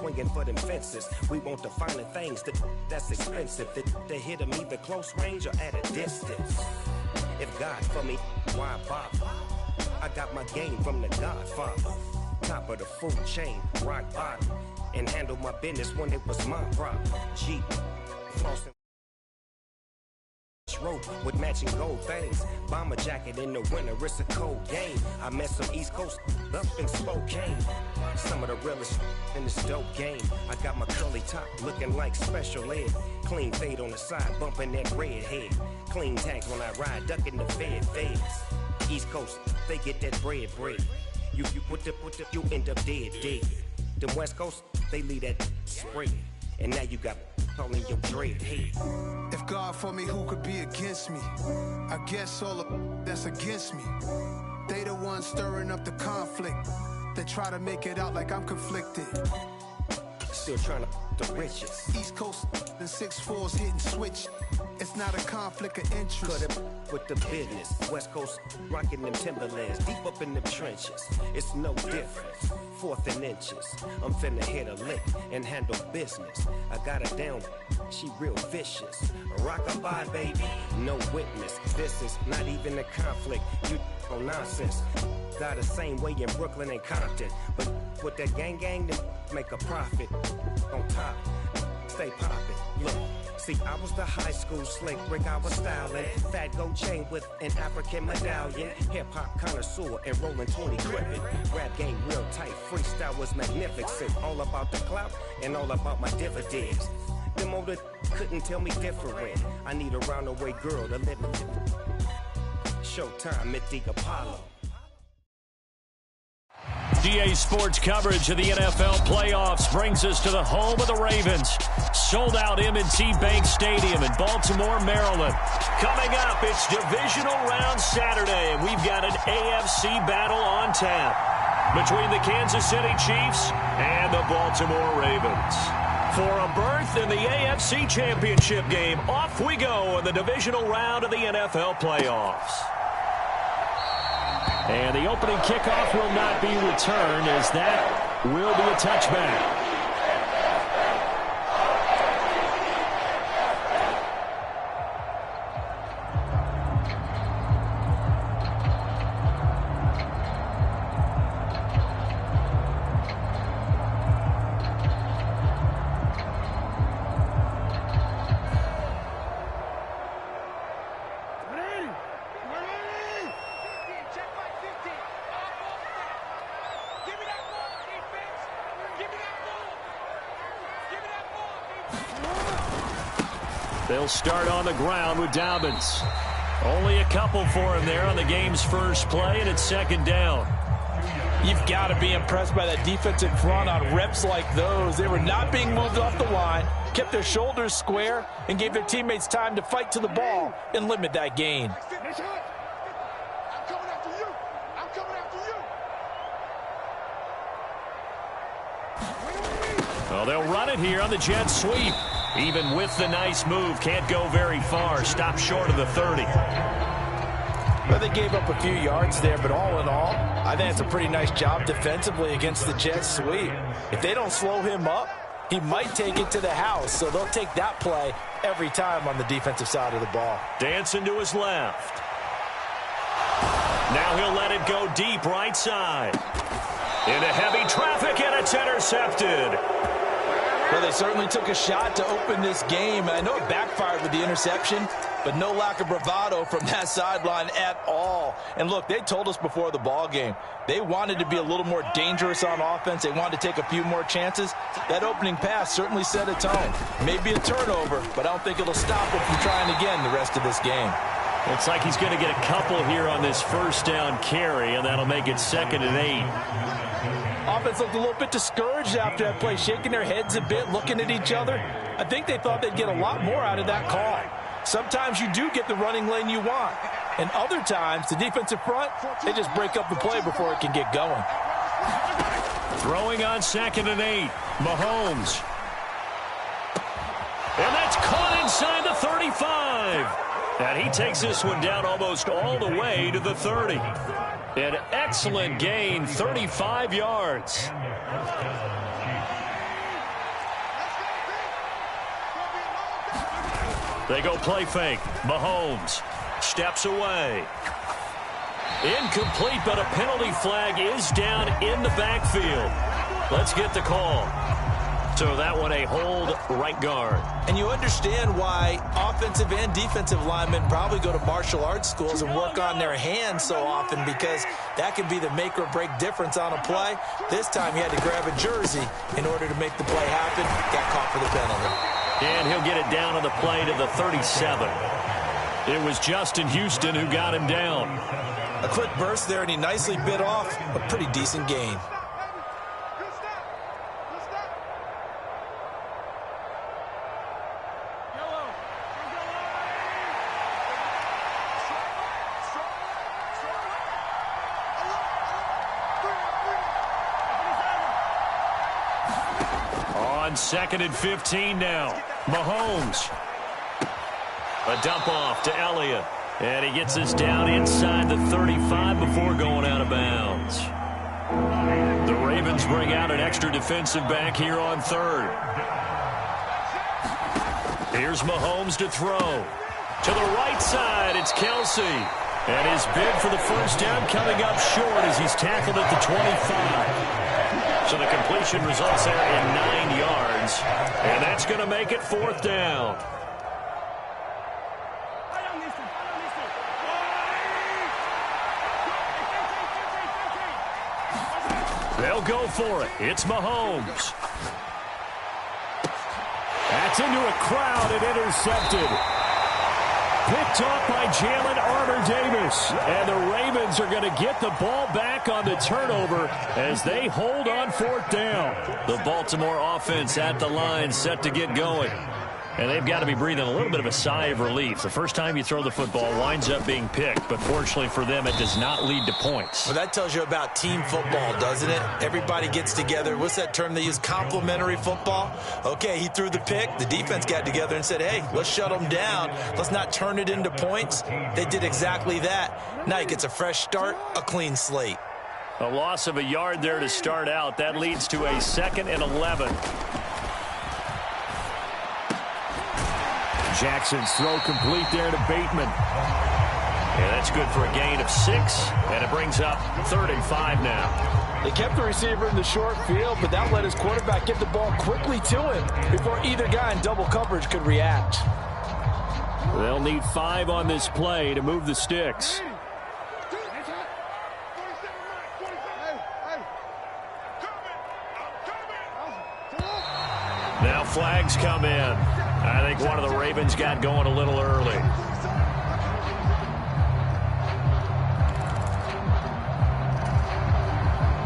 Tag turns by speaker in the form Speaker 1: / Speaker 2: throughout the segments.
Speaker 1: swinging for them fences. We want the finer things that's expensive. They hit them either close range or at a distance. If God for me, why bother? I got my game from the Godfather. Top of the food chain, rock bottom. And handle my business when it was my problem. Jeep, flossing. Rope with matching gold things. Bomber jacket in the winter, it's a cold game. I met some East Coast up in Spokane. Some of the realest in this dope game. I got my curly top looking like special ed. Clean fade on the side, bumping that red head. Clean tags when I ride, ducking the feds. East Coast, they get that bread. You you end up dead. Them West Coast, they leave that spread. And now you got calling your dread head.
Speaker 2: If God for me, who could be against me? I guess all of that's against me. They the ones stirring up the conflict. They try to make it out like I'm conflicted.
Speaker 1: Still trying to the riches.
Speaker 2: East Coast and 6'4s hitting switch. It's not a conflict of interest.
Speaker 1: Cut it with the business. West Coast rocking them Timberlands, deep up in them trenches. It's no difference. 4th and inches. I'm finna hit a lick and handle business. I got her down, she real vicious. Rock-a-bye, baby, no witness. This is not even a conflict. You on nonsense. Got the same way in Brooklyn and Compton. But with that gang, then make a profit. On top, stay poppin'. Look. See, I was the high school slick brick I was styling. Fat gold chain with an African medallion. Hip-hop connoisseur and rolling 20 crippin'. Rap game real tight, freestyle was magnificent. All about the clout and all about my dividends. Them older couldn't tell me different. I need a roundaway girl to live with. Showtime at the Apollo.
Speaker 3: GA Sports coverage of the NFL playoffs brings us to the home of the Ravens. Sold out M&T Bank Stadium in Baltimore, Maryland. Coming up, it's divisional round Saturday, and we've got an AFC battle on tap between the Kansas City Chiefs and the Baltimore Ravens. For a berth in the AFC Championship game, off we go in the divisional round of the NFL playoffs. And the opening kickoff will not be returned, as that will be a touchback. They'll start on the ground with Dobbins. Only a couple for him there on the game's first play, and it's second down.
Speaker 4: You've got to be impressed by that defensive front on reps like those. They were not being moved off the line, kept their shoulders square, and gave their teammates time to fight to the ball and limit that gain.
Speaker 3: Well, they'll run it here on the jet sweep. Even with the nice move, can't go very far. Stop short of the 30.
Speaker 4: Well, they gave up a few yards there, but all in all, I think it's a pretty nice job defensively against the jet sweep. If they don't slow him up, he might take it to the house, so they'll take that play every time on the defensive side of the ball.
Speaker 3: Dancing to his left. Now he'll let it go deep right side. Into heavy traffic, and it's intercepted.
Speaker 4: Well, they certainly took a shot to open this game, and I know it backfired with the interception, but no lack of bravado from that sideline at all. And look, they told us before the ball game, they wanted to be a little more dangerous on offense. They wanted to take a few more chances. That opening pass certainly set a tone. Maybe a turnover, but I don't think it'll stop them from trying again the rest of this game.
Speaker 3: Looks like he's going to get a couple here on this first down carry, and that'll make it 2nd and 8.
Speaker 4: Offense looked a little bit discouraged after that play, shaking their heads a bit, looking at each other. I think they thought they'd get a lot more out of that call. Sometimes you do get the running lane you want, and other times the defensive front, they just break up the play before it can get going.
Speaker 3: Throwing on 2nd and 8, Mahomes. And that's caught inside the 35. And he takes this one down almost all the way to the 30. An excellent gain, 35 yards. They go play fake. Mahomes steps away. Incomplete, but a penalty flag is down in the backfield. Let's get the call. So that one a hold right guard.
Speaker 4: And you understand why offensive and defensive linemen probably go to martial arts schools and work on their hands so often, because that can be the make or break difference on a play. This time he had to grab a jersey in order to make the play happen. Got caught for the penalty.
Speaker 3: And he'll get it down on the play to the 37. It was Justin Houston who got him down.
Speaker 4: A quick burst there, and he nicely bit off a pretty decent gain.
Speaker 3: On 2nd and 15 now. Mahomes. A dump off to Elliott. And he gets this down inside the 35 before going out of bounds. The Ravens bring out an extra defensive back here on 3rd. Here's Mahomes to throw. To the right side, it's Kelsey. And his bid for the first down coming up short as he's tackled at the 25. So the completion results there in 9 yards. And that's going to make it 4th down. They'll go for it. It's Mahomes. That's into a crowd and intercepted. Picked off by Jalen Armour-Davis. And the Ravens are going to get the ball back on the turnover as they hold on 4th down. The Baltimore offense at the line set to get going. And they've got to be breathing a little bit of a sigh of relief. The first time you throw the football winds up being picked, but fortunately for them, it does not lead to points.
Speaker 4: Well, that tells you about team football, doesn't it? Everybody gets together. What's that term they use? Complementary football? Okay, he threw the pick. The defense got together and said, hey, let's shut them down. Let's not turn it into points. They did exactly that. Now he gets a fresh start, a clean slate.
Speaker 3: A loss of a yard there to start out. That leads to a 2nd and 11. Jackson's throw complete there to Bateman. And that's good for a gain of 6, and it brings up 3rd and 5 now.
Speaker 4: They kept the receiver in the short field, but that let his quarterback get the ball quickly to him before either guy in double coverage could react.
Speaker 3: They'll need 5 on this play to move the sticks. Now flags come in. I think one of the Ravens got going a little early.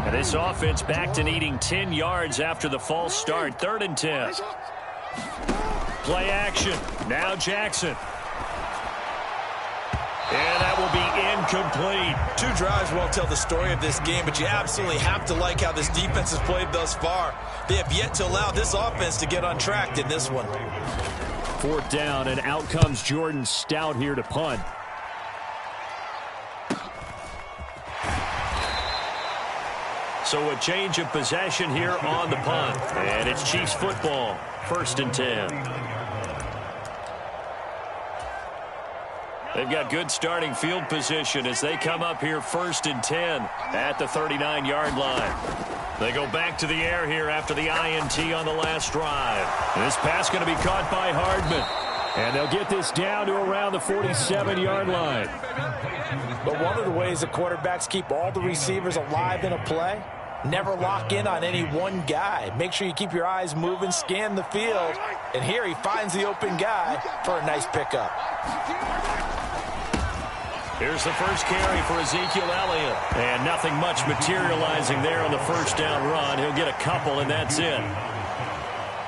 Speaker 3: And this offense back to needing 10 yards after the false start. 3rd and 10. Play action. Now Jackson. And that will be incomplete. 2 drives won't tell the story of this game, but you absolutely have to like how this defense has played thus far. They have yet to allow this offense to get untracked in this one. 4th down, and out comes Jordan Stout here to punt. So a change of possession here on the punt. And it's Chiefs football. 1st and 10. They've got good starting field position as they come up here 1st and 10 at the 39-yard line. They go back to the air here after the INT on the last drive. This pass going to be caught by Hardman. And they'll get this down to around the 47-yard line.
Speaker 4: But one of the ways the quarterbacks keep all the receivers alive in a play, never lock in on any one guy. Make sure you keep your eyes moving, scan the field. And here he finds the open guy for a nice pickup.
Speaker 3: Here's the first carry for Ezekiel Elliott. And nothing much materializing there on the first down run. He'll get a couple, and that's it.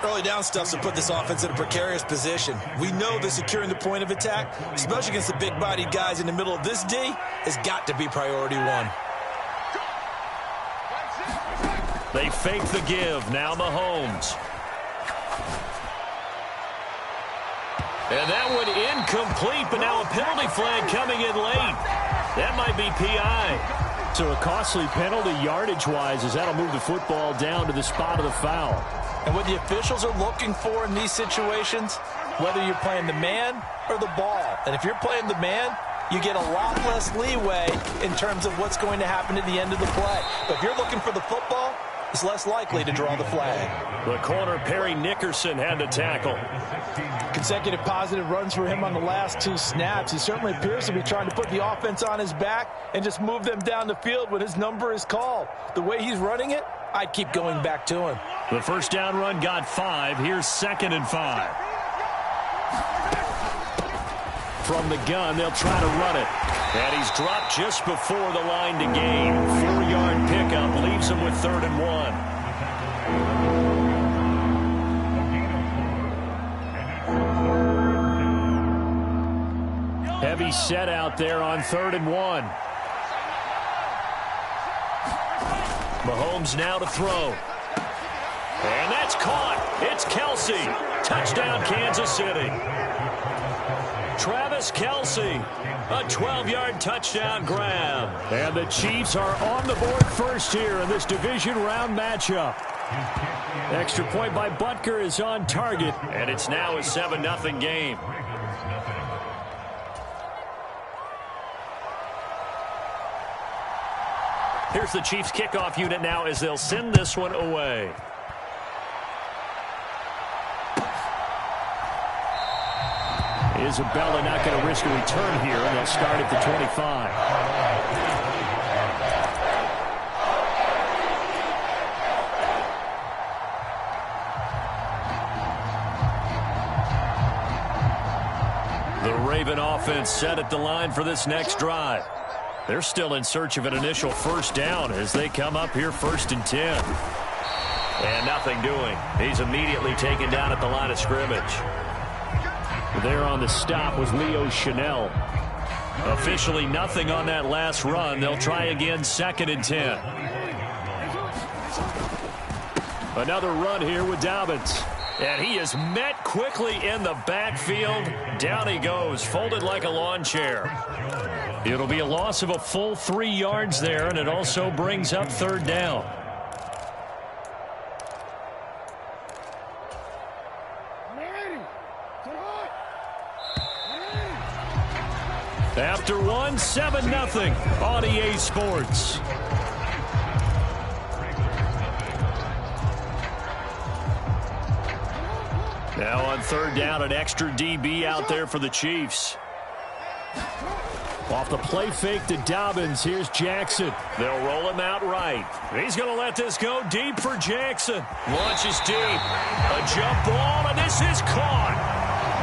Speaker 4: Early down stuff's to put this offense in a precarious position. We know that securing the point of attack, especially against the big-bodied guys in the middle of this D, has got to be priority 1.
Speaker 3: They fake the give. Now Mahomes. And that one incomplete, but now a penalty flag coming in late. That might be PI. So a costly penalty yardage-wise as that'll move the football down to the spot of the foul.
Speaker 4: And what the officials are looking for in these situations, whether you're playing the man or the ball. And if you're playing the man, you get a lot less leeway in terms of what's going to happen at the end of the play. But if you're looking for the football, it's less likely to draw the flag.
Speaker 3: The corner, Perry Nickerson, had the tackle.
Speaker 4: Consecutive positive runs for him on the last 2 snaps. He certainly appears to be trying to put the offense on his back and just move them down the field when his number is called. The way he's running it, I'd keep going back to him.
Speaker 3: The first down run got 5. Here's 2nd and 5. From the gun, they'll try to run it. And he's dropped just before the line to gain. 4-yard pickup leaves him with 3rd and 1. Heavy set out there on 3rd and 1. Mahomes now to throw. And that's caught. It's Kelsey. Touchdown, Kansas City. Travis Kelsey, a 12-yard touchdown grab. And the Chiefs are on the board first here in this division round matchup. Extra point by Butker is on target, and it's now a 7-0 game. Here's the Chiefs kickoff unit now as they'll send this one away. Isabella not going to risk a return here, and they'll start at the 25. The Raven offense set at the line for this next drive. They're still in search of an initial first down as they come up here 1st and 10. And nothing doing. He's immediately taken down at the line of scrimmage. There on the stop was Leo Chanel. Officially nothing on that last run. They'll try again 2nd and 10. Another run here with Dobbins. And he is met quickly in the backfield. Down he goes, folded like a lawn chair. It'll be a loss of a full 3 yards there, and it also brings up 3rd down. After 1, 7-0 on EA Sports. Now on 3rd down, an extra DB out there for the Chiefs. Off the play fake to Dobbins, here's Jackson. They'll roll him out right. He's going to let this go deep for Jackson. Launches deep. A jump ball, and this is caught.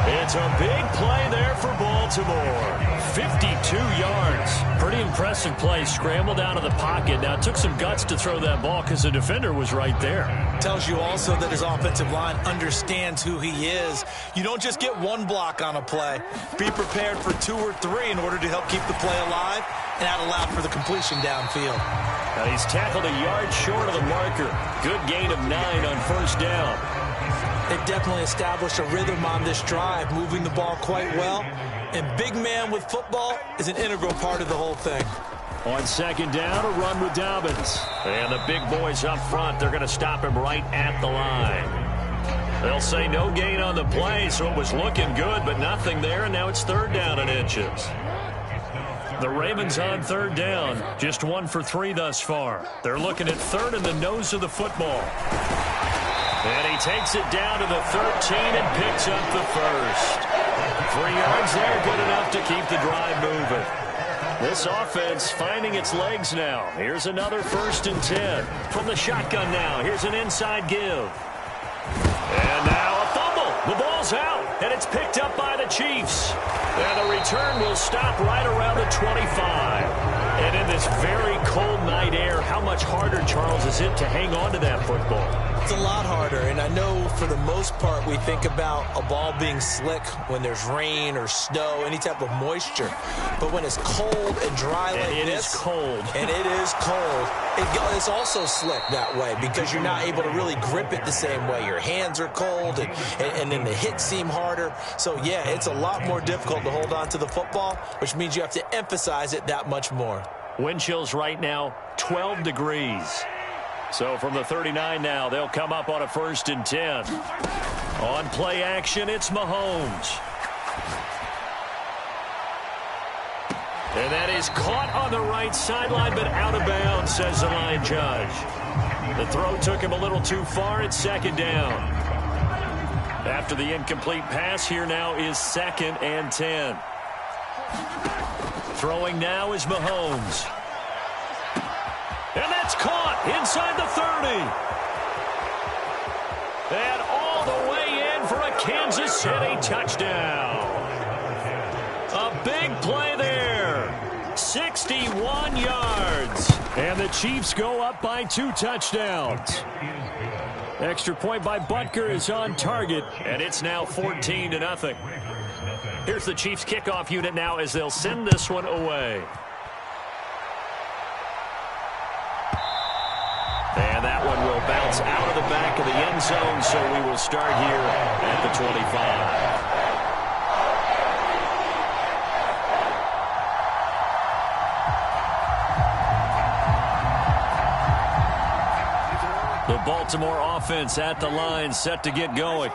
Speaker 3: It's a big play there for Baltimore. 52 yards. Pretty impressive play. Scrambled out of the pocket. Now, it took some guts to throw that ball because the defender was right there.
Speaker 4: Tells you also that his offensive line understands who he is. You don't just get one block on a play. Be prepared for 2 or 3 in order to help keep the play alive, and that allowed for the completion downfield.
Speaker 3: Now he's tackled a yard short of the marker. Good gain of 9 on 1st down.
Speaker 4: They definitely established a rhythm on this drive, moving the ball quite well. And big man with football is an integral part of the whole thing.
Speaker 3: On 2nd down, a run with Dobbins. And the big boys up front, they're going to stop him right at the line. They'll say no gain on the play, so it was looking good, but nothing there, and now it's 3rd down and inches. The Ravens on 3rd down, just 1 for 3 thus far. They're looking at 3rd in the nose of the football. And he takes it down to the 13 and picks up the 1st. 3 yards there, good enough to keep the drive moving. This offense finding its legs now. Here's another 1st and 10. From the shotgun now, here's an inside give. And now a fumble. The ball's out, and it's picked up by the Chiefs. And the return will stop right around the 25. And in this very cold night air, how much harder, Charles, is it to hang on to that football?
Speaker 4: It's a lot harder, and I know for the most part we think about a ball being slick when there's rain or snow, any type of moisture. But when it's cold and dry like this,
Speaker 3: it is cold.
Speaker 4: And it is cold, it's also slick that way because you're not able to really grip it the same way. Your hands are cold, and then the hits seem harder. So, yeah, it's a lot more difficult to hold on to the football, which means you have to emphasize it that much more.
Speaker 3: Wind chills right now, 12 degrees. So from the 39 now, they'll come up on a 1st and 10. On play action, it's Mahomes. And that is caught on the right sideline, but out of bounds, says the line judge. The throw took him a little too far. It's second down. After the incomplete pass, here now is 2nd and 10. Throwing now is Mahomes. And that's caught inside the 30. And all the way in for a Kansas City touchdown. A big play there. 61 yards. And the Chiefs go up by 2 touchdowns. Extra point by Butker is on target, and it's now 14-0. Here's the Chiefs kickoff unit now as they'll send this one away. And that one will bounce out of the back of the end zone, so we will start here at the 25. The Baltimore offense at the line, set to get going.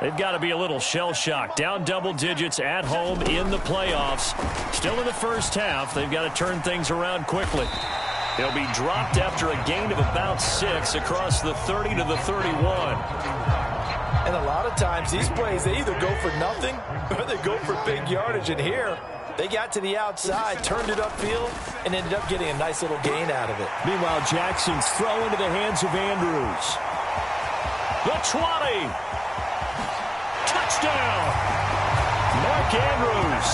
Speaker 3: They've got to be a little shell-shocked. Down double digits at home in the playoffs. Still in the first half. They've got to turn things around quickly. They'll be dropped after a gain of about 6 across the 30 to the 31.
Speaker 4: And a lot of times these plays, they either go for nothing or they go for big yardage. And here, they got to the outside, turned it upfield, and ended up getting a nice little gain out of it.
Speaker 3: Meanwhile, Jackson's throw into the hands of Andrews. The 20. Touchdown. Mark Andrews,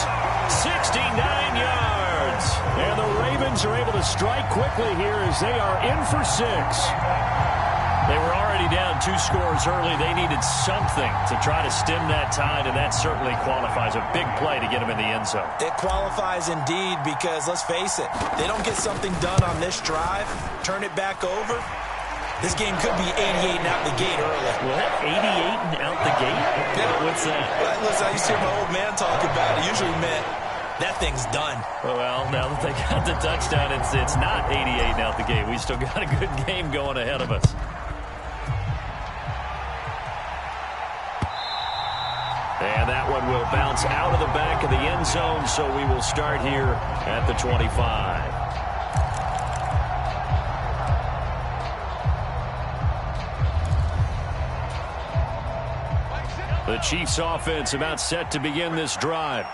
Speaker 3: 69 yards. And the Ravens are able to strike quickly here as they are in for 6. They were already down 2 scores early. They needed something to try to stem that tide, and that certainly qualifies. A big play to get them in the end zone.
Speaker 4: It qualifies indeed because, let's face it, they don't get something done on this drive, turn it back over, this game could be 88 and out the gate early.
Speaker 3: What? 88 and out the gate?
Speaker 4: Yeah.
Speaker 3: What's that?
Speaker 4: Listen, I used to hear my old man talk about it. It usually meant that thing's done.
Speaker 3: Well, now that they got the touchdown, it's not 88 and out the gate. We still got a good game going ahead of us. And that one will bounce out of the back of the end zone, so we will start here at the 25. The Chiefs offense about set to begin this drive.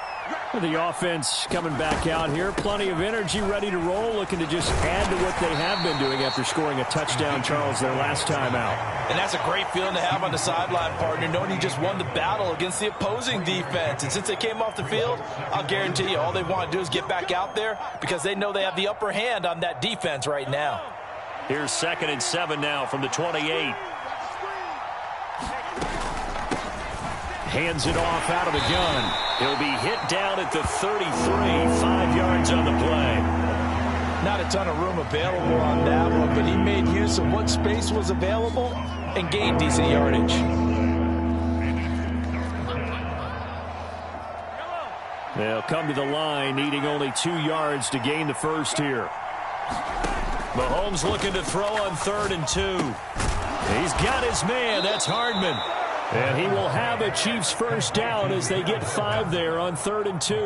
Speaker 3: The offense coming back out here. Plenty of energy, ready to roll, looking to just add to what they have been doing after scoring a touchdown, Charles, their last time out.
Speaker 4: And that's a great feeling to have on the sideline, partner, knowing you just won the battle against the opposing defense. And since they came off the field, I'll guarantee you all they want to do is get back out there because they know they have the upper hand on that defense right now.
Speaker 3: Here's 2nd and 7 now from the 28. Hands it off out of the gun. He'll be hit down at the 33, 5 yards on the play.
Speaker 4: Not a ton of room available on that one, but he made use of what space was available and gained decent yardage.
Speaker 3: They'll come to the line, needing only 2 yards to gain the first here. Mahomes looking to throw on 3rd and 2. He's got his man. That's Hardman. And he will have a Chiefs first down as they get 5 there on 3rd and 2.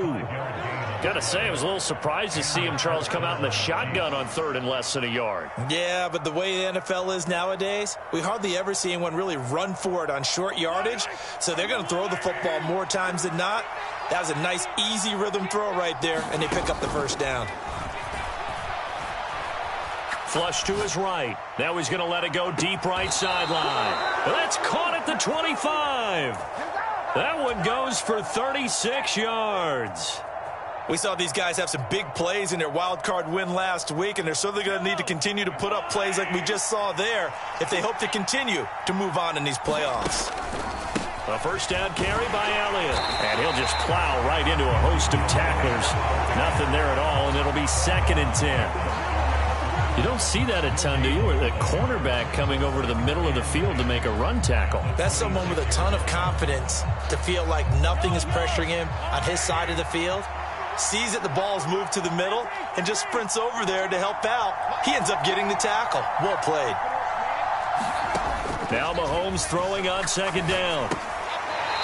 Speaker 3: Got to say, I was a little surprised to see him, Charles, come out in the shotgun on 3rd and less than a yard.
Speaker 4: Yeah, but the way the NFL is nowadays, we hardly ever see anyone really run for it on short yardage. So they're going to throw the football more times than not. That was a nice, easy rhythm throw right there, and they pick up the first down.
Speaker 3: Flush to his right. Now he's going to let it go deep right sideline. That's caught at the 25. That one goes for 36 yards.
Speaker 4: We saw these guys have some big plays in their wild card win last week, and they're certainly going to need to continue to put up plays like we just saw there if they hope to continue to move on in these playoffs.
Speaker 3: A first down carry by Elliott. And he'll just plow right into a host of tacklers. Nothing there at all, and it'll be 2nd and 10. You don't see that a ton, do you? Or the cornerback coming over to the middle of the field to make a run tackle.
Speaker 4: That's someone with a ton of confidence to feel like nothing is pressuring him on his side of the field. Sees that the ball's moved to the middle and just sprints over there to help out. He ends up getting the tackle. Well played.
Speaker 3: Now Mahomes throwing on second down.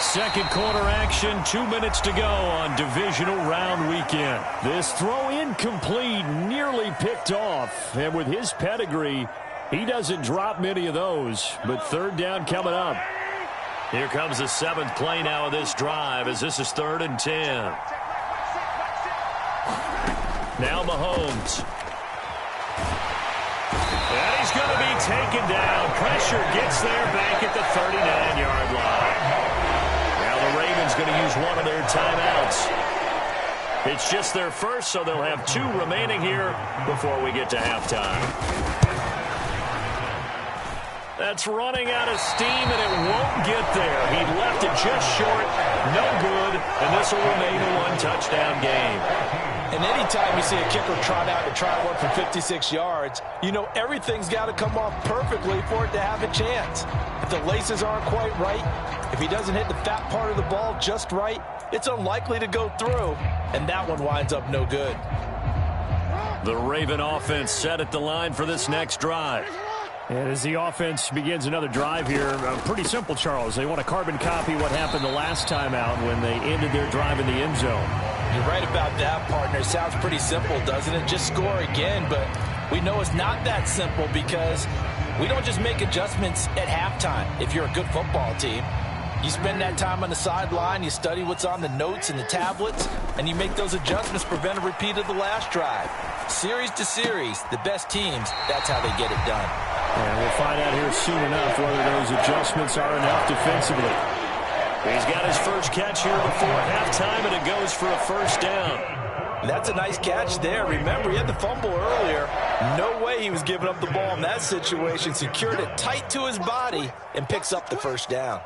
Speaker 3: Second quarter action, 2 minutes to go on divisional round weekend. This throw incomplete, nearly picked off. And with his pedigree, he doesn't drop many of those. But third down coming up. Here comes the 7th play now of this drive as this is 3rd and 10. Now Mahomes. And he's going to be taken down. Pressure gets there back at the 39-yard line. The Ravens going to use one of their timeouts. It's just their first, so they'll have 2 remaining here before we get to halftime. That's running out of steam, and it won't get there. He left it just short. No good, and this will remain a 1-touchdown game.
Speaker 4: And anytime you see a kicker trot out to try one from 56 yards, you know everything's got to come off perfectly for it to have a chance. If the laces aren't quite right, if he doesn't hit the fat part of the ball just right, it's unlikely to go through, and that one winds up no good.
Speaker 3: The Raven offense set at the line for this next drive. And as the offense begins another drive here, pretty simple, Charles. They want to carbon copy what happened the last time out when they ended their drive in the end zone.
Speaker 4: You're right about that, partner. It sounds pretty simple, doesn't it? Just score again, but we know it's not that simple because we don't just make adjustments at halftime if you're a good football team. You spend that time on the sideline, you study what's on the notes and the tablets, and you make those adjustments to prevent a repeat of the last drive. Series to series, the best teams, that's how they get it done.
Speaker 3: And we'll find out here soon enough whether those adjustments are enough defensively. He's got his first catch here before halftime, and it goes for a first down.
Speaker 4: That's a nice catch there. Remember, he had the fumble earlier. No way he was giving up the ball in that situation. Secured it tight to his body and picks up the first down.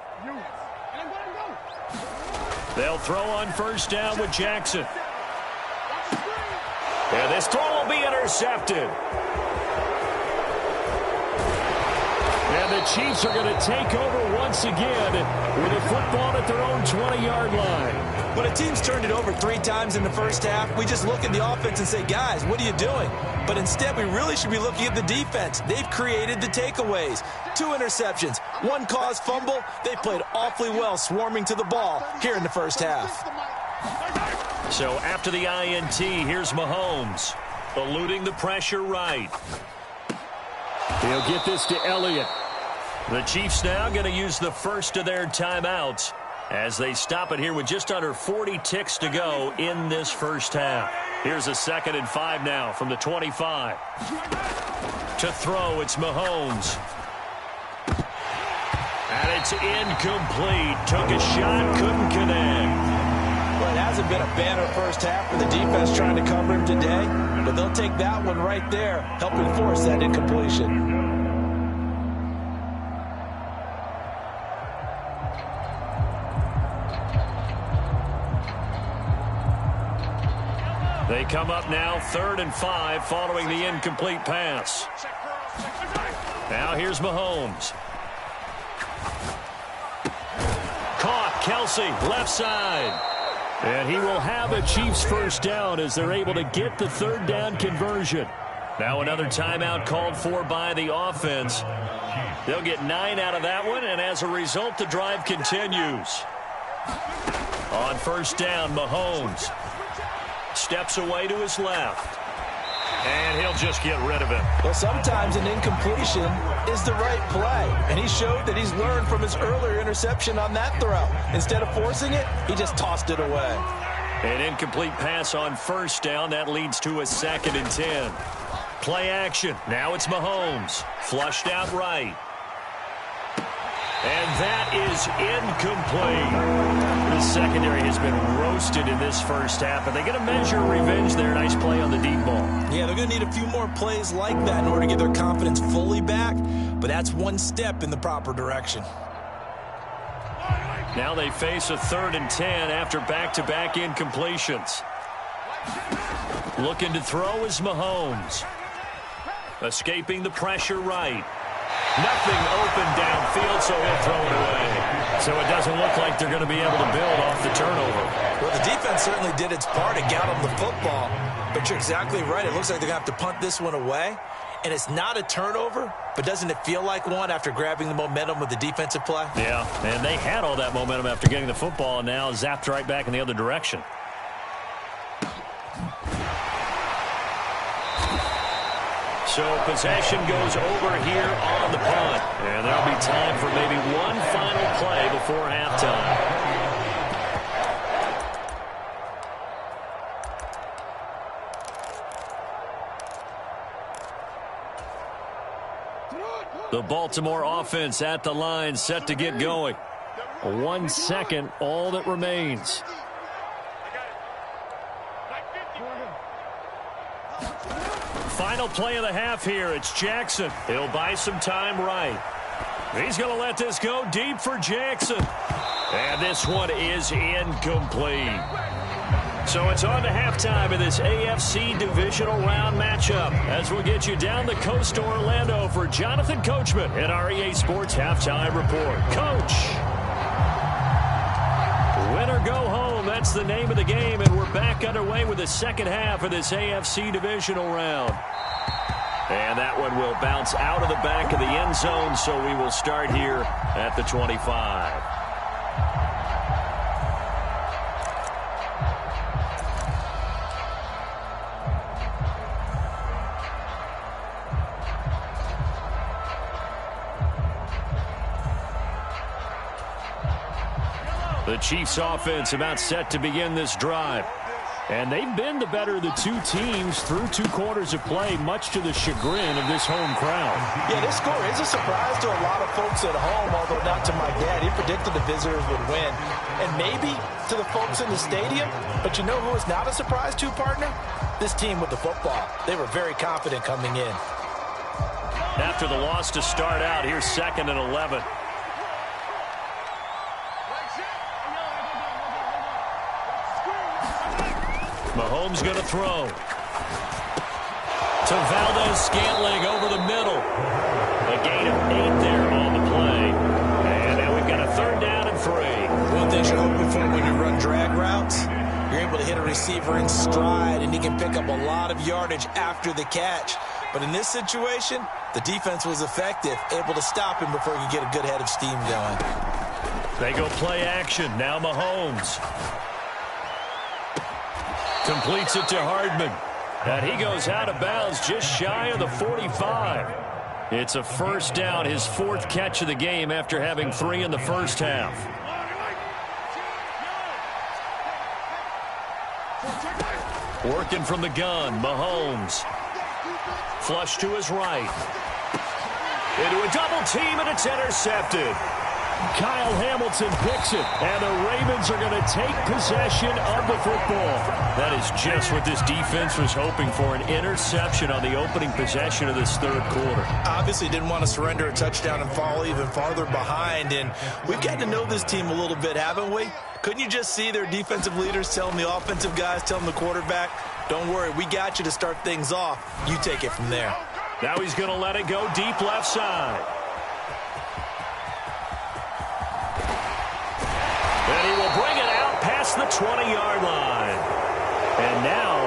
Speaker 3: They'll throw on first down with Jackson. And this throw will be intercepted. And the Chiefs are going to take over once again with a football at their own 20-yard line.
Speaker 4: When a team's turned it over 3 times in the first half, we just look at the offense and say, guys, what are you doing? But instead, we really should be looking at the defense. They've created the takeaways. 2 interceptions, 1 caused fumble. They played awfully well swarming to the ball here in the first half.
Speaker 3: So after the INT, here's Mahomes, eluding the pressure right. He'll get this to Elliott. The Chiefs now going to use the first of their timeouts as they stop it here with just under 40 ticks to go in this first half. Here's a 2nd and 5 now from the 25. To throw, it's Mahomes. And it's incomplete. Took a shot, couldn't connect.
Speaker 4: Well, it hasn't been a banner first half for the defense trying to cover him today, but they'll take that one right there, helping force that incompletion.
Speaker 3: They come up now 3rd and 5 following the incomplete pass. Now here's Mahomes. Caught, Kelsey, left side. And he will have a Chiefs first down as they're able to get the 3rd down conversion. Now another timeout called for by the offense. They'll get 9 out of that one, and as a result, the drive continues. On first down, Mahomes steps away to his left. And he'll just get rid of it.
Speaker 4: Well, sometimes an incompletion is the right play. And he showed that he's learned from his earlier interception on that throw. Instead of forcing it, he just tossed it away.
Speaker 3: An incomplete pass on first down. That leads to a 2nd and 10. Play action. Now it's Mahomes. Flushed out right. And that is incomplete. The secondary has been roasted in this first half, but they're going to measure revenge there. Nice play on the deep ball.
Speaker 4: Yeah, they're going to need a few more plays like that in order to get their confidence fully back, but that's one step in the proper direction.
Speaker 3: Now they face a 3rd and 10 after back-to-back incompletions. Looking to throw is Mahomes. Escaping the pressure right. Nothing open downfield, so he'll throw it away. So it doesn't look like they're going to be able to build off the turnover.
Speaker 4: Well, the defense certainly did its part to get them the football. But you're exactly right. It looks like they're going to have to punt this one away. and it's not a turnover, but doesn't it feel like one after grabbing the momentum with the defensive play?
Speaker 3: Yeah, and they had all that momentum after getting the football, and now zapped right back in the other direction. So possession goes over here on the punt. And there'll be time for maybe one final play before halftime. The Baltimore offense at the line, set to get going. 1 second, all that remains. Final play of the half here. It's Jackson. He'll buy some time right. He's going to let this go deep for Jackson. And this one is incomplete. So it's on to halftime in this AFC divisional round matchup as we'll get you down the coast to Orlando for Jonathan Coachman at our EA Sports Halftime Report. Coach. Win or go home, that's the name of the game, and we're back underway with the second half of this AFC divisional round. And that one will bounce out of the back of the end zone, so we will start here at the 25. The Chiefs offense about set to begin this drive. And they've been the better of the two teams through 2 quarters of play, much to the chagrin of this home crowd.
Speaker 4: Yeah, this score is a surprise to a lot of folks at home, although not to my dad. He predicted the visitors would win. And maybe to the folks in the stadium. But you know who is not a surprise to, partner? This team with the football. They were very confident coming in.
Speaker 3: After the loss to start out, here's 2nd and 11. Mahomes going to throw. To Valdez-Scantling over the middle. A gain of 8 there on the play. And now we've got a 3rd down and 3.
Speaker 4: One thing you're hoping for when you run drag routes, you're able to hit a receiver in stride, and he can pick up a lot of yardage after the catch. But in this situation, the defense was effective, able to stop him before he could get a good head of steam going.
Speaker 3: They go play action. Now Mahomes. Completes it to Hardman. And he goes out of bounds just shy of the 45. It's a 1st down, his 4th catch of the game after having 3 in the first half. Working from the gun, Mahomes. Flush to his right. Into a double team, and it's intercepted. Kyle Hamilton picks it, and the Ravens are going to take possession of the football. That is just what this defense was hoping for, an interception on the opening possession of this 3rd quarter.
Speaker 4: Obviously didn't want to surrender a touchdown and fall even farther behind, and we've gotten to know this team a little bit, haven't we? Couldn't you just see their defensive leaders telling the offensive guys, telling the quarterback, don't worry, we got you to start things off. You take it from there.
Speaker 3: Now he's going to let it go deep left side. And he will bring it out past the 20-yard line. And now,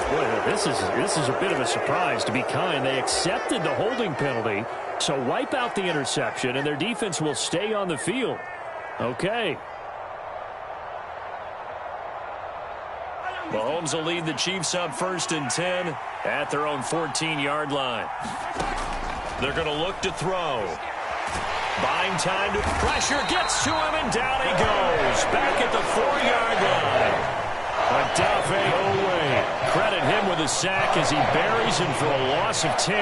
Speaker 3: boy, this is a bit of a surprise, to be kind. They accepted the holding penalty, so wipe out the interception, and their defense will stay on the field. Okay. Mahomes will lead the Chiefs up 1st and 10 at their own 14-yard line. They're going to look to throw. Buying time to pressure, gets to him, and down he goes. Back at the 4-yard line. Odafe Owe. Credit him with a sack as he buries him for a loss of 10.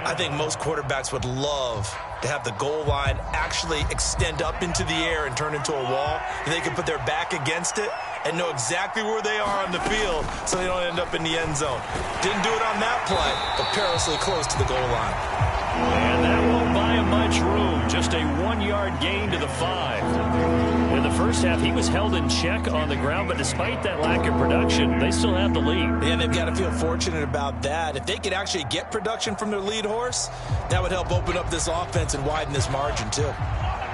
Speaker 4: I think most quarterbacks would love to have the goal line actually extend up into the air and turn into a wall. And they can put their back against it and know exactly where they are on the field so they don't end up in the end zone. Didn't do it on that play, but perilously close to the goal line.
Speaker 3: And that won't buy him much room. Just a 1-yard gain to the 5. In the first half, he was held in check on the ground, but despite that lack of production, they still have the lead.
Speaker 4: Yeah, they've got to feel fortunate about that. If they could actually get production from their lead horse, that would help open up this offense and widen this margin, too.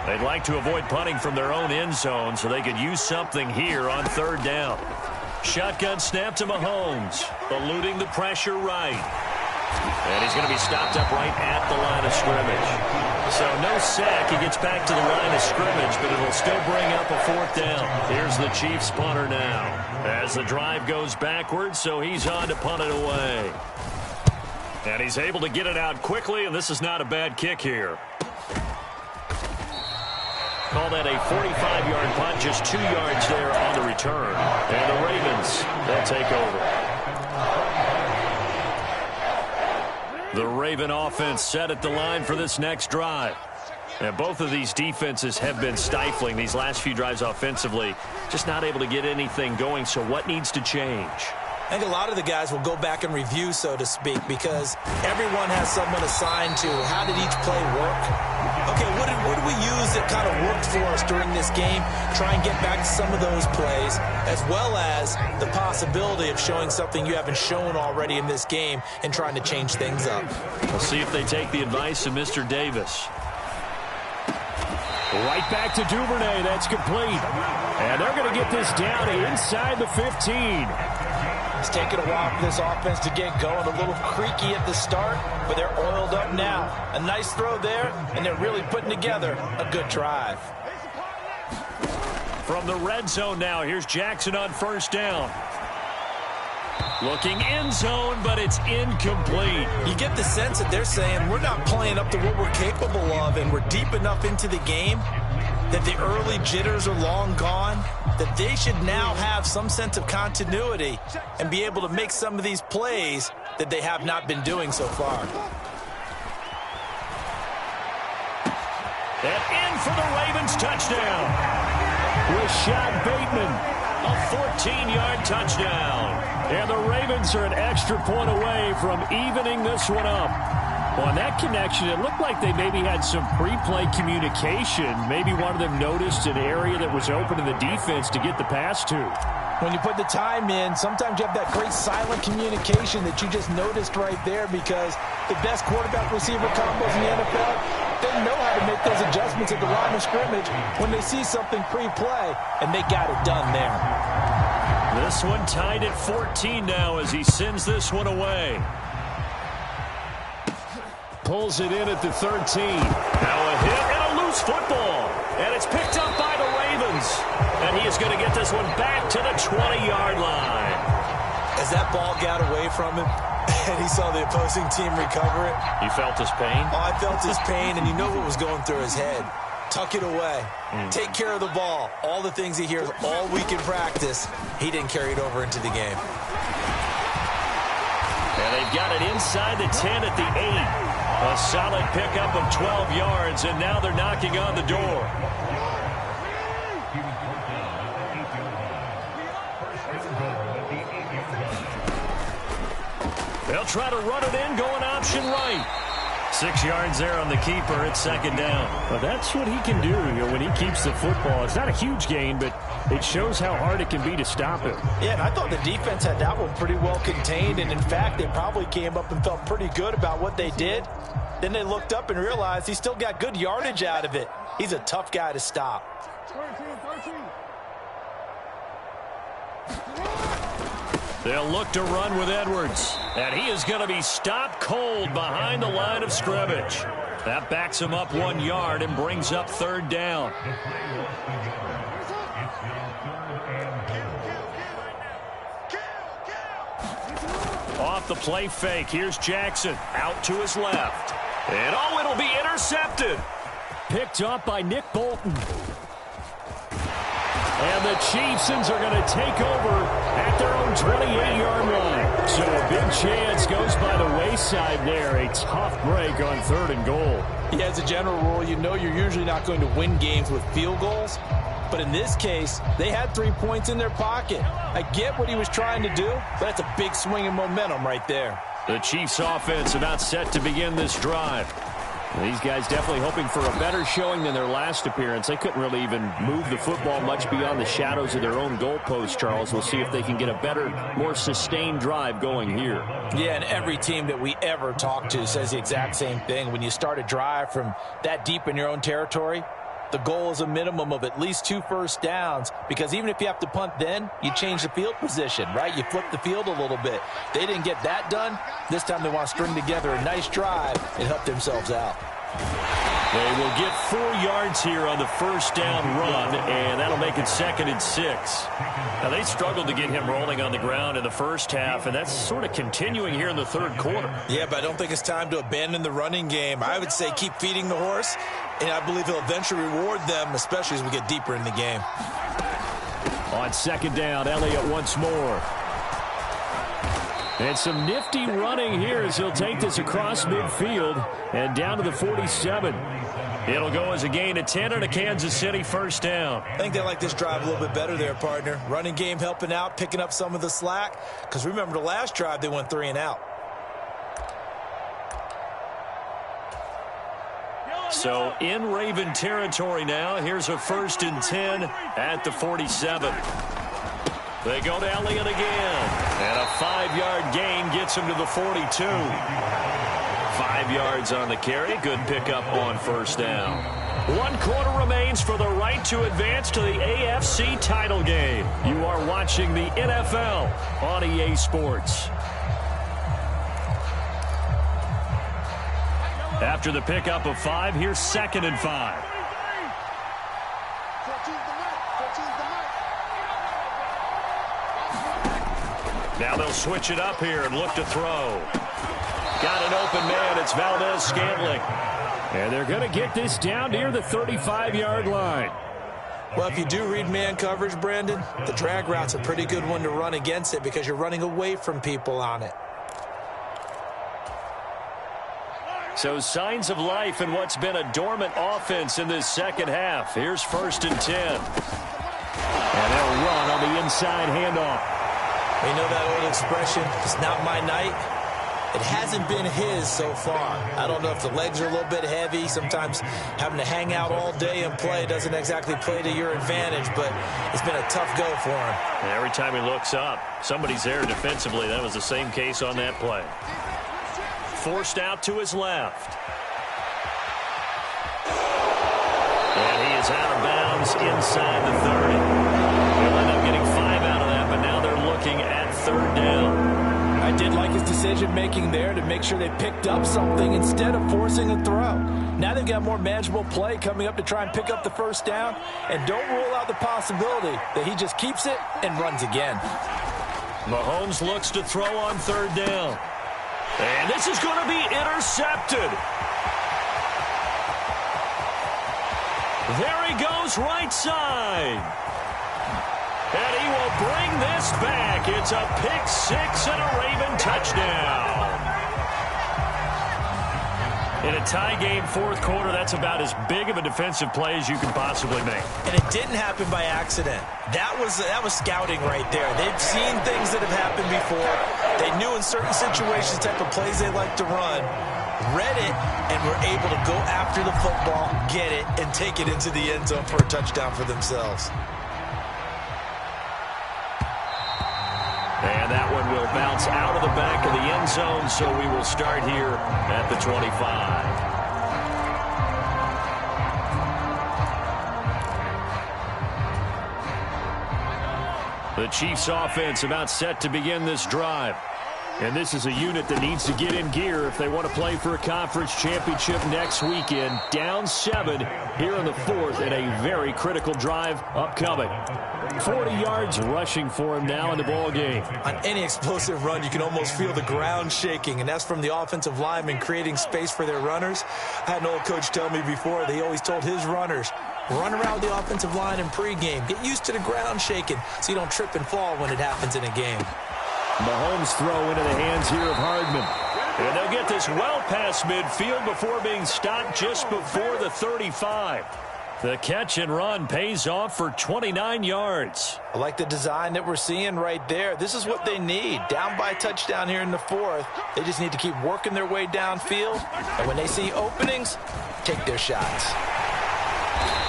Speaker 3: They'd like to avoid punting from their own end zone so they could use something here on 3rd down. Shotgun snap to Mahomes, eluding the pressure right. And he's going to be stopped up right at the line of scrimmage. So no sack. He gets back to the line of scrimmage, but it'll still bring up a 4th down. Here's the Chiefs punter now as the drive goes backwards, so he's on to punt it away. And he's able to get it out quickly, and this is not a bad kick here. Call that a 45-yard punt, just 2 yards there on the return. And the Ravens, they'll take over. The Raven offense set at the line for this next drive. And both of these defenses have been stifling these last few drives offensively. Just not able to get anything going, so what needs to change?
Speaker 4: I think a lot of the guys will go back and review, so to speak, because everyone has someone assigned to how did each play work. Okay, what did we use that kind of worked for us during this game? Try and get back to some of those plays, as well as the possibility of showing something you haven't shown already in this game and trying to change things up.
Speaker 3: We'll see if they take the advice of Mr. Davis.
Speaker 5: Right back to Duvernay. That's complete. And they're going to get this down inside the 15.
Speaker 4: It's taken a while for this offense to get going. A little creaky at the start, but they're oiled up now. A nice throw there, and they're really putting together a good drive.
Speaker 3: From the red zone now, here's Jackson on 1st down. Looking end zone, but it's incomplete.
Speaker 4: You get the sense that they're saying we're not playing up to what we're capable of, and we're deep enough into the game that the early jitters are long gone, that they should now have some sense of continuity and be able to make some of these plays that they have not been doing so far.
Speaker 3: And in for the Ravens touchdown.
Speaker 5: Rashad Bateman.
Speaker 3: A 14-yard touchdown.
Speaker 5: And the Ravens are an extra point away from evening this one up. On that connection, it looked like they maybe had some pre-play communication. Maybe one of them noticed an area that was open to the defense to get the pass to.
Speaker 4: When you put the time in, sometimes you have that great silent communication that you just noticed right there, because the best quarterback-receiver combos in the NFL, they know how to make those adjustments at the line of scrimmage when they see something pre-play, and they got it done there.
Speaker 3: This one tied at 14 now as he sends this one away.
Speaker 5: Pulls it in at the 13.
Speaker 3: Now a hit and a loose football. And it's picked up by the Ravens. And he is going to get this one back to the 20-yard line.
Speaker 4: As that ball got away from him and he saw the opposing team recover it.
Speaker 3: You felt his pain?
Speaker 4: Oh, I felt his pain, and you know what was going through his head. Tuck it away. Take care of the ball. All the things he hears all week in practice, he didn't carry it over into the game.
Speaker 3: And they've got it inside the 10 at the 8. A solid pickup of 12 yards, and now they're knocking on the door. They'll try to run it in, going option right. 6 yards there on the keeper. It's 2nd down.
Speaker 5: Well, that's what he can do when he keeps the football. It's not a huge gain, but it shows how hard it can be to stop him.
Speaker 4: Yeah, and I thought the defense had that one pretty well contained, and in fact, they probably came up and felt pretty good about what they did. Then they looked up and realized he still got good yardage out of it. He's a tough guy to stop.
Speaker 3: They'll look to run with Edwards. And he is going to be stopped cold behind the line of scrimmage. That backs him up 1 yard and brings up 3rd down. Off the play fake, here's Jackson. Out to his left. And oh, it'll be intercepted.
Speaker 5: Picked up by Nick Bolton. And the Chiefs are going to take over at their own 28-yard line. So a big chance goes by the wayside there. A tough break on 3rd and goal.
Speaker 4: Yeah, as a general rule, you know you're usually not going to win games with field goals. But in this case, they had 3 points in their pocket. I get what he was trying to do, but that's a big swing of momentum right there.
Speaker 3: The Chiefs offense about set to begin this drive.
Speaker 5: These guys definitely hoping for a better showing than their last appearance. They couldn't really even move the football much beyond the shadows of their own goalpost, Charles. We'll see if they can get a better, more sustained drive going here.
Speaker 4: Yeah, and every team that we ever talk to says the exact same thing. When you start a drive from that deep in your own territory, the goal is a minimum of at least 2 first downs, because even if you have to punt then, you change the field position, right? You flip the field a little bit. They didn't get that done. This time they want to string together a nice drive and help themselves out.
Speaker 5: They will get 4 yards here on the first down run, and that'll make it 2nd and 6. Now, they struggled to get him rolling on the ground in the first half, and that's sort of continuing here in the third quarter.
Speaker 4: Yeah, but I don't think it's time to abandon the running game. I would say keep feeding the horse, and I believe he'll eventually reward them, especially as we get deeper in the game.
Speaker 5: On 2nd down, Elliott once more. And some nifty running here as he'll take this across midfield and down to the 47. It'll go as a gain of 10 and a Kansas City first down.
Speaker 4: I think they like this drive a little bit better there, partner. Running game helping out, picking up some of the slack. Because remember, the last drive, they went 3 and out.
Speaker 5: So in Raven territory now. Here's a 1st and 10 at the 47. They go to Elliott again. And a 5-yard gain gets him to the 42. 5 yards on the carry. Good pickup on first down. 1 quarter remains for the right to advance to the AFC title game. You are watching the NFL on EA Sports. After the pickup of 5, here's 2nd and 5. Now they'll switch it up here and look to throw. Got an open man. It's Valdez-Scantling. And they're going to get this down near the 35-yard line.
Speaker 4: Well, if you do read man coverage, Brandon, the drag route's a pretty good one to run against it because you're running away from people on it.
Speaker 5: So signs of life in what's been a dormant offense in this second half. Here's 1st and 10. And they'll run on the inside handoff.
Speaker 4: You know that old expression, it's not my night? It hasn't been his so far. I don't know if the legs are a little bit heavy. Sometimes having to hang out all day and play doesn't exactly play to your advantage, but it's been a tough go for him.
Speaker 5: And every time he looks up, somebody's there defensively. That was the same case on that play. Forced out to his left. And he is out of bounds inside the 30. They'll end up getting 5 out of that, but now they're looking at 3rd down.
Speaker 4: I did like his decision-making there to make sure they picked up something instead of forcing a throw. Now they've got more manageable play coming up to try and pick up the first down, and don't rule out the possibility that he just keeps it and runs again.
Speaker 5: Mahomes looks to throw on 3rd down. And this is going to be intercepted. There he goes, right side. And he will bring this back. It's a pick 6 and a Raven touchdown. In a tie game, 4th quarter, that's about as big of a defensive play as you can possibly make.
Speaker 4: And it didn't happen by accident. That was scouting right there. They've seen things that have happened before. They knew in certain situations the type of plays they like to run, read it, and were able to go after the football, get it, and take it into the end zone for a touchdown for themselves.
Speaker 5: And that one will bounce out of the back of the end zone, so we will start here at the 25. The Chiefs offense about set to begin this drive. And this is a unit that needs to get in gear if they want to play for a conference championship next weekend. Down 7 here in the 4th and a very critical drive upcoming. 40 yards rushing for him now in the ball game.
Speaker 4: On any explosive run, you can almost feel the ground shaking, and that's from the offensive linemen creating space for their runners. I had an old coach tell me before, they always told his runners, run around the offensive line in pregame. Get used to the ground shaking so you don't trip and fall when it happens in a game.
Speaker 5: Mahomes throw into the hands here of Hardman. And they'll get this well past midfield before being stopped just before the 35. The catch and run pays off for 29 yards.
Speaker 4: I like the design that we're seeing right there. This is what they need. Down by a touchdown here in the 4th. They just need to keep working their way downfield. And when they see openings, take their shots.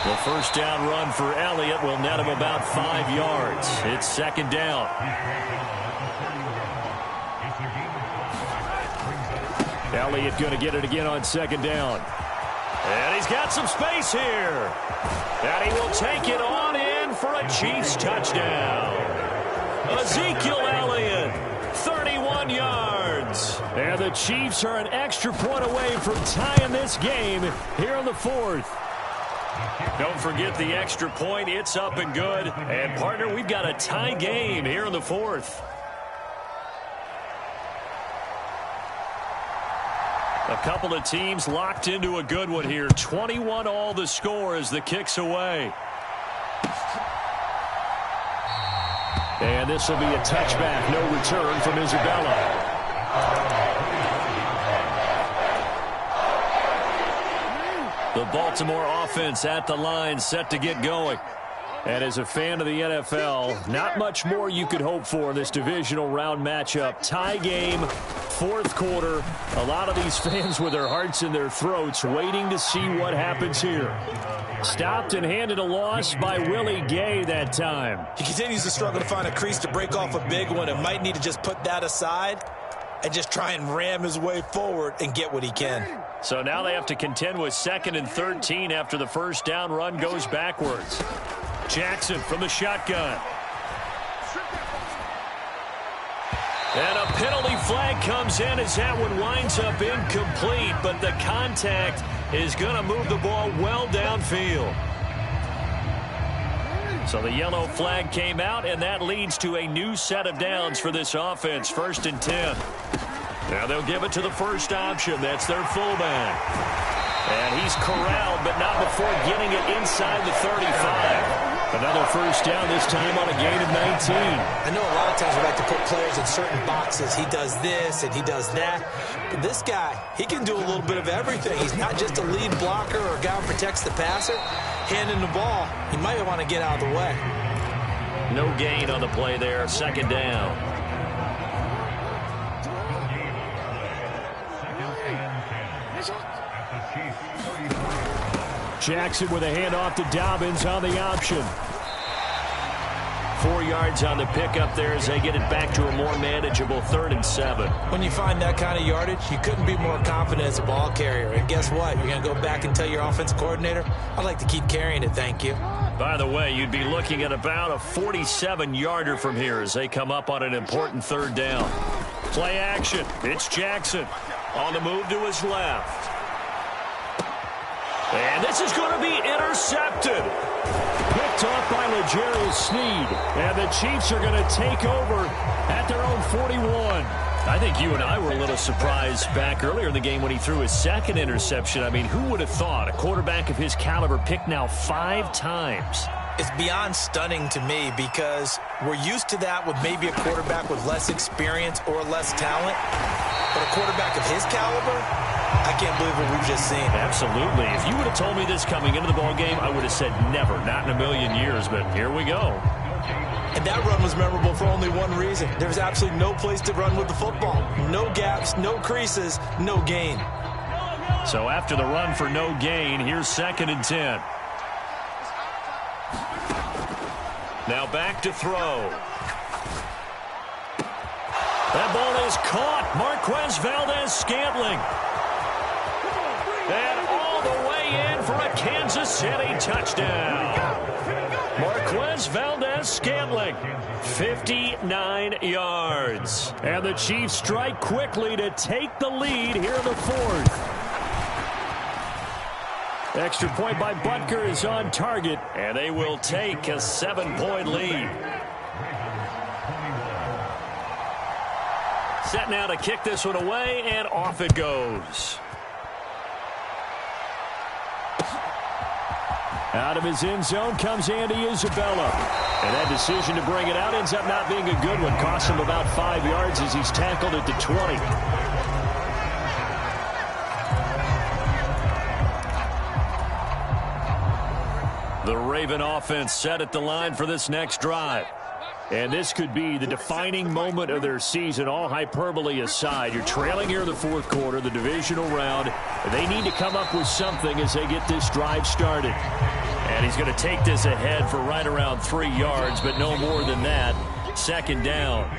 Speaker 5: The first down run for Elliott will net him about 5 yards. It's 2nd down. Elliott going to get it again on 2nd down.
Speaker 3: And he's got some space here. And he will take it on in for a Chiefs touchdown. Ezekiel Elliott, 31 yards. And the Chiefs are an extra point away from tying this game here in the fourth. Don't forget the extra point. It's up and good. And, partner, we've got a tie game here in the fourth. A couple of teams locked into a good one here. 21 all the score as the kick's away. And this will be a touchback. No return from Isabella. The Baltimore offense at the line, set to get going. And as a fan of the NFL, not much more you could hope for in this divisional round matchup. Tie game, fourth quarter. A lot of these fans with their hearts in their throats waiting to see what happens here. Stopped and handed a loss by Willie Gay that time.
Speaker 4: He continues to struggle to find a crease to break off a big one and might need to just put that aside and just try and ram his way forward and get what he can.
Speaker 3: So now they have to contend with 2nd and 13 after the first down run goes backwards. Jackson from the shotgun. And a penalty flag comes in as that one winds up incomplete, but the contact is going to move the ball well downfield. So the yellow flag came out, and that leads to a new set of downs for this offense. 1st and 10. Now they'll give it to the first option. That's their fullback. And he's corralled, but not before getting it inside the 35. Another first down, this time on a gain of 19.
Speaker 4: I know a lot of times we like to put players in certain boxes. He does this and he does that. But this guy, he can do a little bit of everything. He's not just a lead blocker or a guy who protects the passer. Handing the ball, he might want to get out of the way.
Speaker 3: No gain on the play there, 2nd down.
Speaker 5: Jackson with a handoff to Dobbins on the option.
Speaker 3: 4 yards on the pickup there as they get it back to a more manageable 3rd and 7.
Speaker 4: When you find that kind of yardage, you couldn't be more confident as a ball carrier. And guess what? You're going to go back and tell your offensive coordinator, I'd like to keep carrying it, thank you.
Speaker 3: By the way, you'd be looking at about a 47-yarder from here as they come up on an important 3rd down. Play action. It's Jackson on the move to his left. And this is going to be intercepted.
Speaker 5: Picked off by L'Jarius Sneed. And the Chiefs are going to take over at their own 41.
Speaker 3: I think you and I were a little surprised back earlier in the game when he threw his 2nd interception. I mean, who would have thought a quarterback of his caliber picked now 5 times?
Speaker 4: It's beyond stunning to me because we're used to that with maybe a quarterback with less experience or less talent. But a quarterback of his caliber, I can't believe what we've just seen.
Speaker 3: Absolutely. If you would have told me this coming into the ball game, I would have said never, not in a million years, but here we go.
Speaker 4: And that run was memorable for only one reason. There was absolutely no place to run with the football. No gaps, no creases, no gain.
Speaker 3: So after the run for no gain, here's 2nd and 10. Now back to throw. That ball is caught. Marquez Valdez-Scantling. And all the way in for a Kansas City touchdown. Marquez Valdez-Scantling, 59 yards.
Speaker 5: And the Chiefs strike quickly to take the lead here in the 4th. Extra point by Butker is on target.
Speaker 3: And they will take a 7-point lead. Set now to kick this one away, and off it goes.
Speaker 5: Out of his end zone comes Andy Isabella. And that decision to bring it out ends up not being a good one. Costs him about 5 yards as he's tackled at the 20.
Speaker 3: The Raven offense set at the line for this next drive.
Speaker 5: And this could be the defining moment of their season, all hyperbole aside. You're trailing here in the 4th quarter, the divisional round. They need to come up with something as they get this drive started.
Speaker 3: And he's going to take this ahead for right around 3 yards, but no more than that. 2nd down.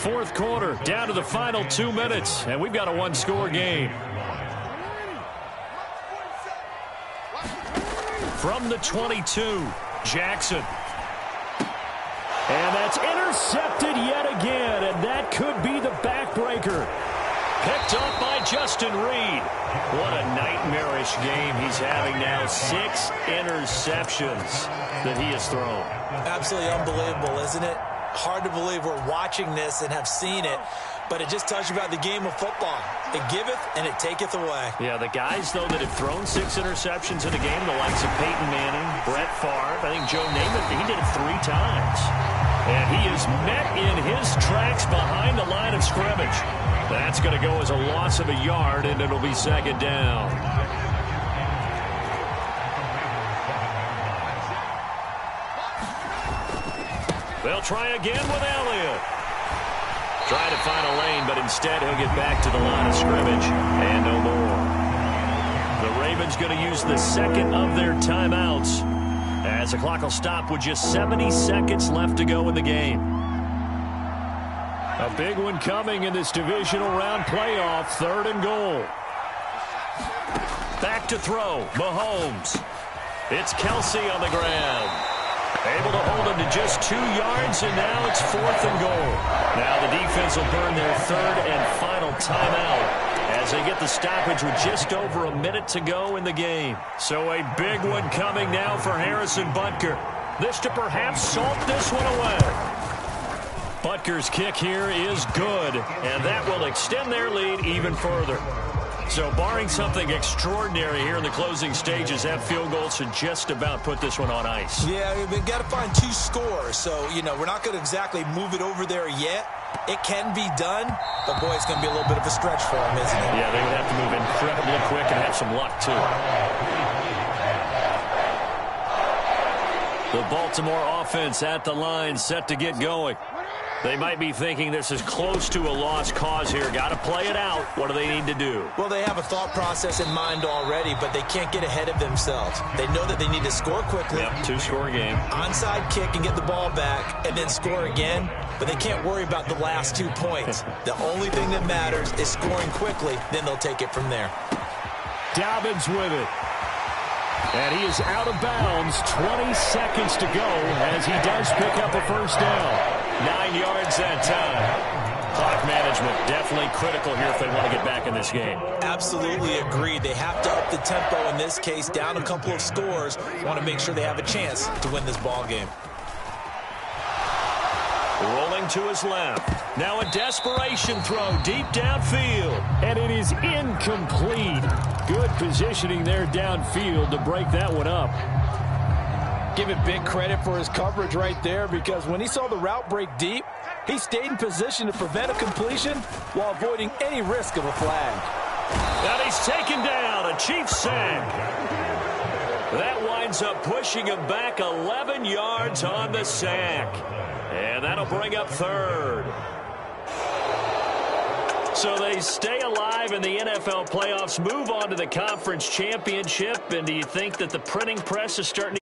Speaker 5: 4th quarter, down to the final 2 minutes, and we've got a 1-score game. From the 22, Jackson. And that's intercepted yet again, and that could be the backbreaker. Picked up by Justin Reed. What a nightmarish game he's having now. 6 interceptions that he has thrown.
Speaker 4: Absolutely unbelievable, isn't it? Hard to believe we're watching this and have seen it, but it just tells you about the game of football. It giveth and it taketh away.
Speaker 5: Yeah, the guys, though, that have thrown 6 interceptions in a game, the likes of Peyton Manning, Brett Favre, I think Joe Namath, he did it 3 times. And he is met in his tracks behind the line of scrimmage. That's going to go as a loss of a yard, and it'll be 2nd down. They'll try again with Elliott. Trying to find a lane, but instead he'll get back to the line of scrimmage, and no more. The Ravens going to use the 2nd of their timeouts as the clock will stop with just 70 seconds left to go in the game. A big one coming in this divisional round playoff, 3rd and goal. Back to throw, Mahomes. It's Kelsey on the ground. Able to hold him to just 2 yards, and now it's 4th and goal. Now the defense will burn their 3rd and final timeout as they get the stoppage with just over a minute to go in the game. So a big one coming now for Harrison Butker. This to perhaps salt this one away. Butker's kick here is good, and that will extend their lead even further. So barring something extraordinary here in the closing stages, that field goal should just about put this one on ice.
Speaker 4: Yeah, we've got to find 2 scores. So, we're not going to exactly move it over there yet. It can be done, but, boy, it's going to be a little bit of a stretch for them, isn't it?
Speaker 5: Yeah, they would have to move incredibly quick and have some luck, too. The Baltimore offense at the line, set to get going. They might be thinking this is close to a lost cause here. Got to play it out. What do they need to do?
Speaker 4: Well, they have a thought process in mind already, but they can't get ahead of themselves. They know that they need to score quickly.
Speaker 5: Yep, 2-score game.
Speaker 4: Onside kick and get the ball back and then score again, but they can't worry about the last 2 points. The only thing that matters is scoring quickly, then they'll take it from there.
Speaker 5: Dobbins with it. And he is out of bounds. 20 seconds to go as he does pick up a 1st down. 9 yards that time. Clock management definitely critical here if they want to get back in this game.
Speaker 4: Absolutely agreed. They have to up the tempo in this case, down a couple of scores. Want to make sure they have a chance to win this ball game.
Speaker 5: Rolling to his left. Now a desperation throw deep downfield. And it is incomplete. Good positioning there downfield to break that one up.
Speaker 4: Give it big credit for his coverage right there, because when he saw the route break deep, he stayed in position to prevent a completion while avoiding any risk of a flag.
Speaker 5: And he's taken down, a Chiefs sack. That winds up pushing him back 11 yards on the sack. And that'll bring up 3rd. So they stay alive in the NFL playoffs, move on to the conference championship. And do you think that the printing press is starting to